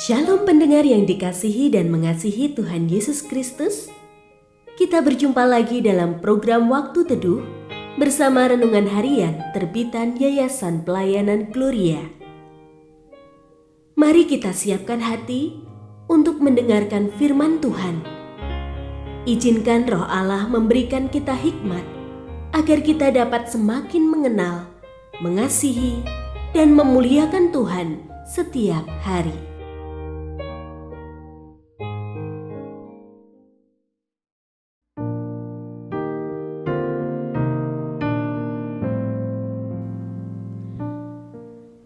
Shalom pendengar yang dikasihi dan mengasihi Tuhan Yesus Kristus. Kita berjumpa lagi dalam program Waktu Teduh bersama Renungan Harian terbitan Yayasan Pelayanan Gloria. Mari kita siapkan hati untuk mendengarkan firman Tuhan. Izinkan Roh Allah memberikan kita hikmat agar kita dapat semakin mengenal, mengasihi, dan memuliakan Tuhan setiap hari.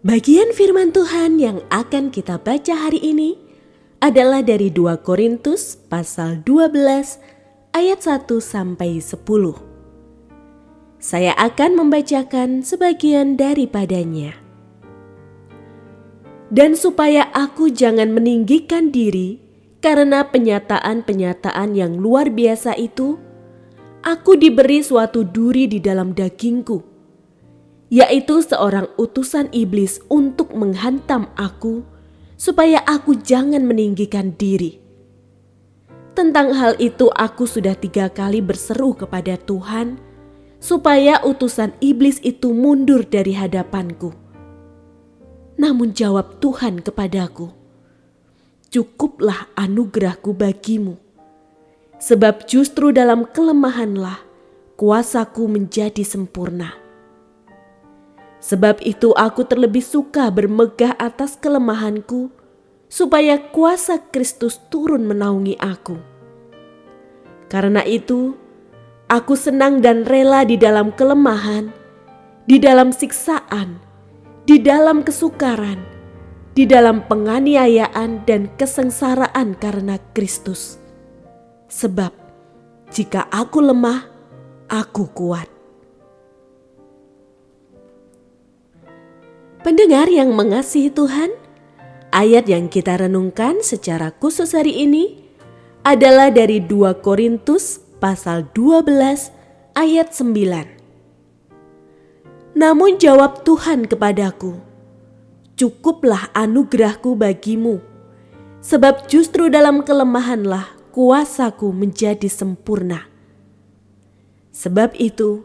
Bagian firman Tuhan yang akan kita baca hari ini adalah dari 2 Korintus pasal 12 ayat 1 sampai 10. Saya akan membacakan sebagian daripadanya. Dan supaya aku jangan meninggikan diri karena penyataan-penyataan yang luar biasa itu, aku diberi suatu duri di dalam dagingku, yaitu seorang utusan iblis untuk menghantam aku, supaya aku jangan meninggikan diri. Tentang hal itu aku sudah 3 kali berseru kepada Tuhan, supaya utusan iblis itu mundur dari hadapanku. Namun jawab Tuhan kepadaku, "Cukuplah anugerahku bagimu, sebab justru dalam kelemahanlah kuasaku menjadi sempurna." Sebab itu aku terlebih suka bermegah atas kelemahanku, supaya kuasa Kristus turun menaungi aku. Karena itu, aku senang dan rela di dalam kelemahan, di dalam siksaan, di dalam kesukaran, di dalam penganiayaan dan kesengsaraan karena Kristus. Sebab jika aku lemah, aku kuat. Pendengar yang mengasihi Tuhan, ayat yang kita renungkan secara khusus hari ini adalah dari 2 Korintus pasal 12 ayat 9. Namun jawab Tuhan kepadaku, "Cukuplah anugerahku bagimu, sebab justru dalam kelemahanlah kuasaku menjadi sempurna." Sebab itu,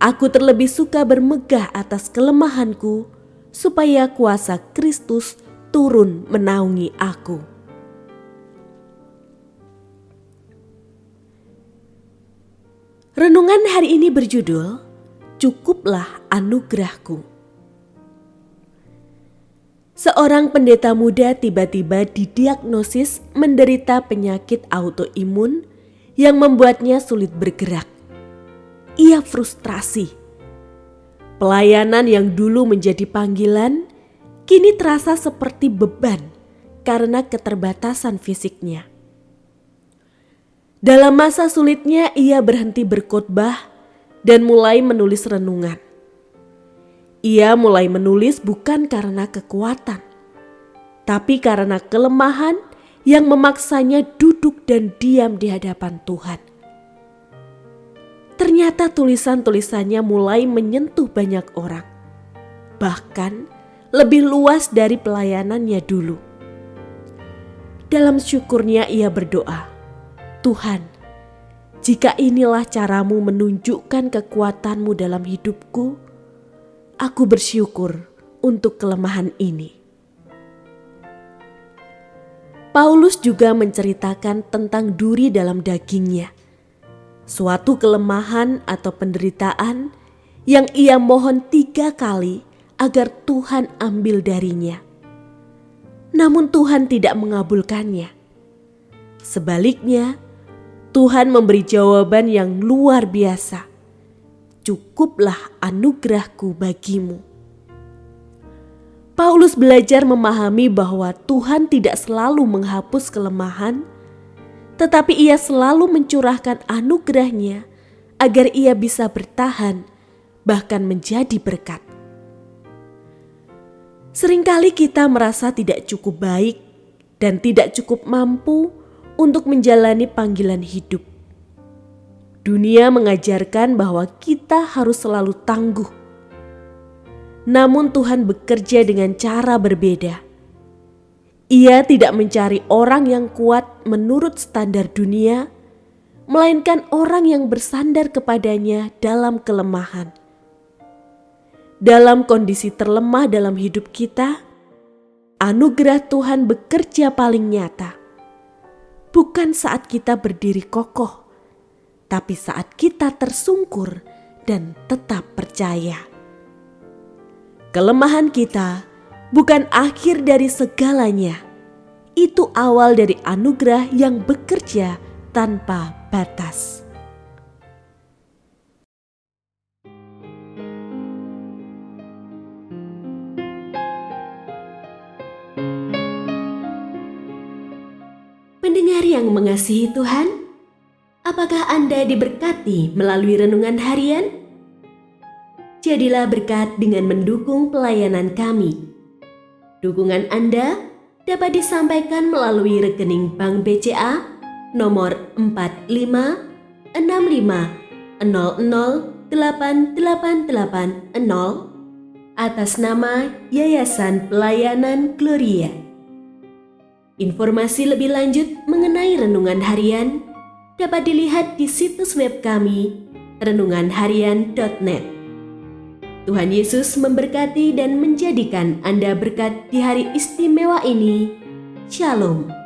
aku terlebih suka bermegah atas kelemahanku, supaya kuasa Kristus turun menaungi aku. Renungan hari ini berjudul, "Cukuplah anugerahku." Seorang pendeta muda tiba-tiba didiagnosis menderita penyakit autoimun yang membuatnya sulit bergerak. Ia frustrasi. Pelayanan yang dulu menjadi panggilan, kini terasa seperti beban karena keterbatasan fisiknya. Dalam masa sulitnya ia berhenti berkhotbah dan mulai menulis renungan. Ia mulai menulis bukan karena kekuatan, tapi karena kelemahan yang memaksanya duduk dan diam di hadapan Tuhan. Ternyata tulisan-tulisannya mulai menyentuh banyak orang, bahkan lebih luas dari pelayanannya dulu. Dalam syukurnya ia berdoa, "Tuhan, jika inilah caramu menunjukkan kekuatanmu dalam hidupku, aku bersyukur untuk kelemahan ini." Paulus juga menceritakan tentang duri dalam dagingnya, suatu kelemahan atau penderitaan yang ia mohon 3 kali agar Tuhan ambil darinya. Namun Tuhan tidak mengabulkannya. Sebaliknya, Tuhan memberi jawaban yang luar biasa. "Cukuplah anugerahku bagimu." Paulus belajar memahami bahwa Tuhan tidak selalu menghapus kelemahan, tetapi ia selalu mencurahkan anugerahnya agar ia bisa bertahan, bahkan menjadi berkat. Seringkali kita merasa tidak cukup baik dan tidak cukup mampu untuk menjalani panggilan hidup. Dunia mengajarkan bahwa kita harus selalu tangguh. Namun Tuhan bekerja dengan cara berbeda. Ia tidak mencari orang yang kuat menurut standar dunia, melainkan orang yang bersandar kepadanya dalam kelemahan. Dalam kondisi terlemah dalam hidup kita, anugerah Tuhan bekerja paling nyata. Bukan saat kita berdiri kokoh, tapi saat kita tersungkur dan tetap percaya. Kelemahan kita bukan akhir dari segalanya. Itu awal dari anugerah yang bekerja tanpa batas. Pendengar yang mengasihi Tuhan, apakah Anda diberkati melalui renungan harian? Jadilah berkat dengan mendukung pelayanan kami. Dukungan Anda dapat disampaikan melalui rekening Bank BCA nomor 4565008880 atas nama Yayasan Pelayanan Gloria. Informasi lebih lanjut mengenai renungan harian dapat dilihat di situs web kami renunganharian.net. Tuhan Yesus memberkati dan menjadikan Anda berkat di hari istimewa ini. Shalom.